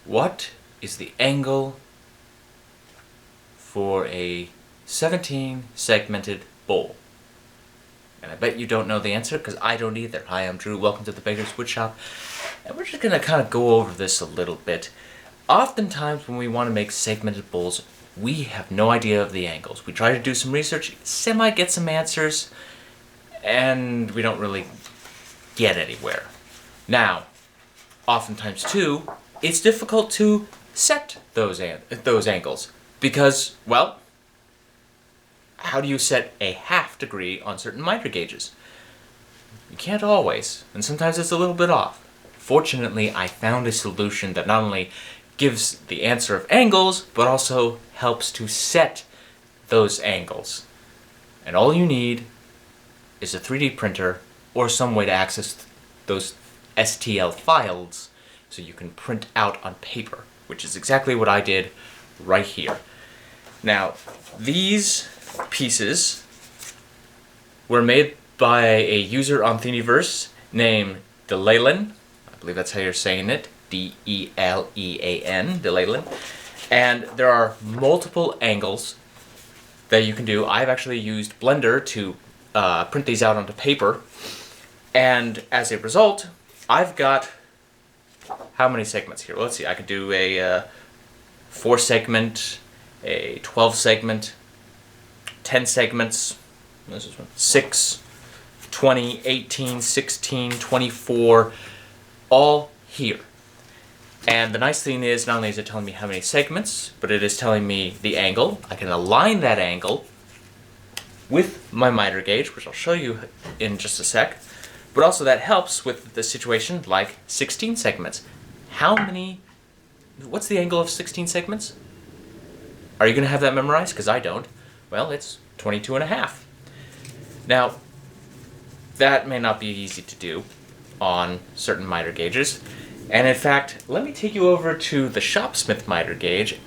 What is the angle for a 17 segmented bowl? And I bet you don't know the answer, because I don't either. Hi, I'm Drew. Welcome to the Beggars Woodshop. And we're just going to kind of go over this a little bit. Oftentimes when we want to make segmented bowls, we have no idea of the angles. We try to do some research, get some answers, and we don't really get anywhere. Now, oftentimes too, it's difficult to set those angles because, well, how do you set a half degree on certain miter gauges? You can't always, and sometimes it's a little bit off. Fortunately, I found a solution that not only gives the answer of angles, but also helps to set those angles. And all you need is a 3D printer or some way to access those STL files so you can print out on paper, which is exactly what I did right here. Now, these pieces were made by a user on Thingiverse named Delaylan. I believe that's how you're saying it. D-E-L-E-A-N, Delaylan. And there are multiple angles that you can do. I've actually used Blender to print these out onto paper. And as a result, I've got how many segments here? Well, let's see. I could do a 4 segment, a 12 segment, 10 segments, this is 6, 20, 18, 16, 24, all here. And the nice thing is, not only is it telling me how many segments, but it is telling me the angle. I can align that angle with my miter gauge, which I'll show you in just a sec. But also that helps with the situation like 16 segments. What's the angle of 16 segments? Are you going to have that memorized? Because I don't. Well, it's 22.5. Now, that may not be easy to do on certain miter gauges. And in fact, let me take you over to the Shopsmith miter gauge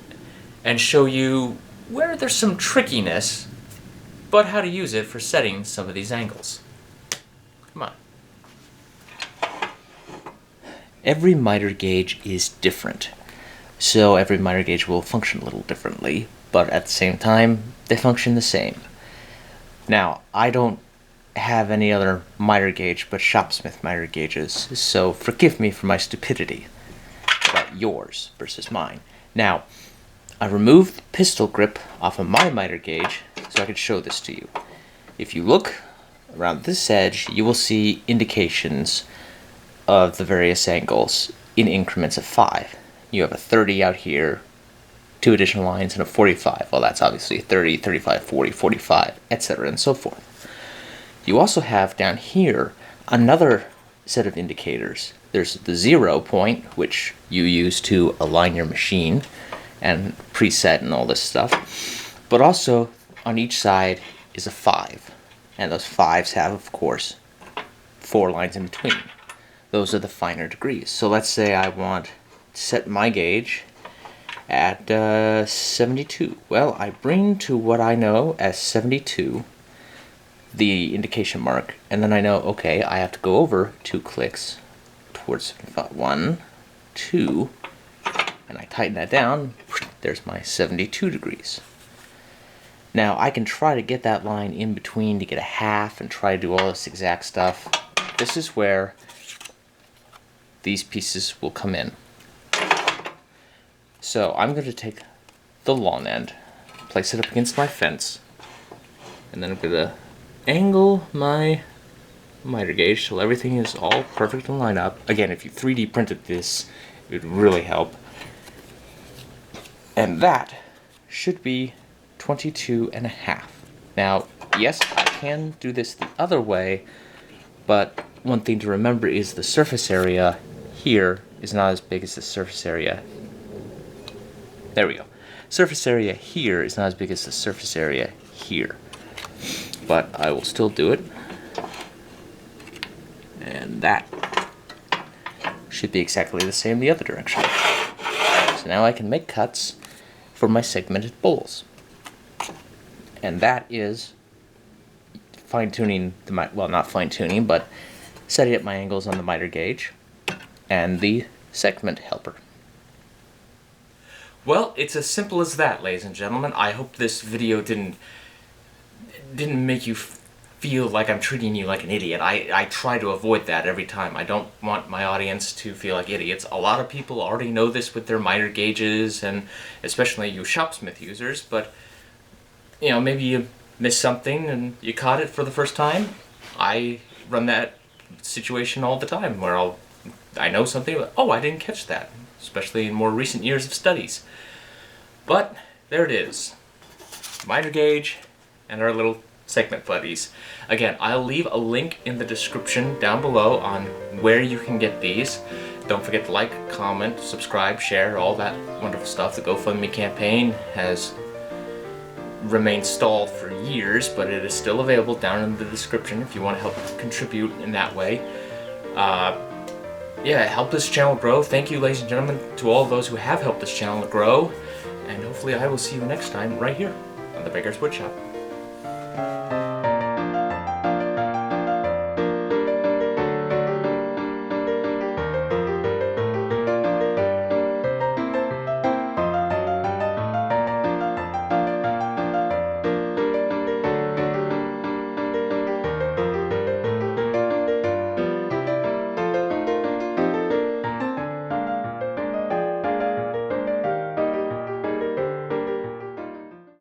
and show you where there's some trickiness, but how to use it for setting some of these angles. Come on. Every miter gauge is different, so every miter gauge will function a little differently, but at the same time, they function the same. Now, I don't have any other miter gauge but Shopsmith miter gauges, so forgive me for my stupidity about yours versus mine. Now, I removed the pistol grip off of my miter gauge so I could show this to you. If you look around this edge, you will see indications of the various angles in increments of 5. You have a 30 out here, 2 additional lines, and a 45. Well, that's obviously 30, 35, 40, 45, etc. and so forth. You also have down here another set of indicators. There's the 0 point, which you use to align your machine and preset and all this stuff. But also on each side is a 5. And those 5s have, of course, 4 lines in between. Those are the finer degrees. So let's say I want to set my gauge at 72. Well, I bring to what I know as 72 the indication mark, and then I know, okay, I have to go over 2 clicks towards 1, 2, and I tighten that down. There's my 72 degrees. Now I can try to get that line in between to get a half and try to do all this exact stuff. This is where these pieces will come in. So I'm going to take the long end, place it up against my fence, and then I'm going to angle my miter gauge till everything is all perfect and lined up. Again, if you 3D printed this, it would really help. And that should be 22.5. Now, yes, I can do this the other way, but one thing to remember is the surface area here is not as big as the surface area. There we go. Surface area here is not as big as the surface area here. But I will still do it. And that should be exactly the same the other direction. So now I can make cuts for my segmented bowls. And that is fine-tuning the well, not fine-tuning, but setting up my angles on the miter gauge and the segment helper. Well, it's as simple as that, ladies and gentlemen. I hope this video didn't make you feel like I'm treating you like an idiot. I try to avoid that every time. I don't want my audience to feel like idiots. A lot of people already know this with their miter gauges, and especially you shopsmith users, but you know, maybe you missed something and you caught it for the first time. I run that situation all the time where I know something, but oh, I didn't catch that, especially in more recent years of studies. But there it is. Miter gauge and our little segment buddies. Again, I'll leave a link in the description down below on where you can get these. Don't forget to like, comment, subscribe, share, all that wonderful stuff. The GoFundMe campaign has remained stalled for years, but it is still available down in the description if you want to help contribute in that way. Yeah, help this channel grow. Thank you, ladies and gentlemen, to all those who have helped this channel grow, and hopefully I will see you next time right here on the Beggars Woodshop.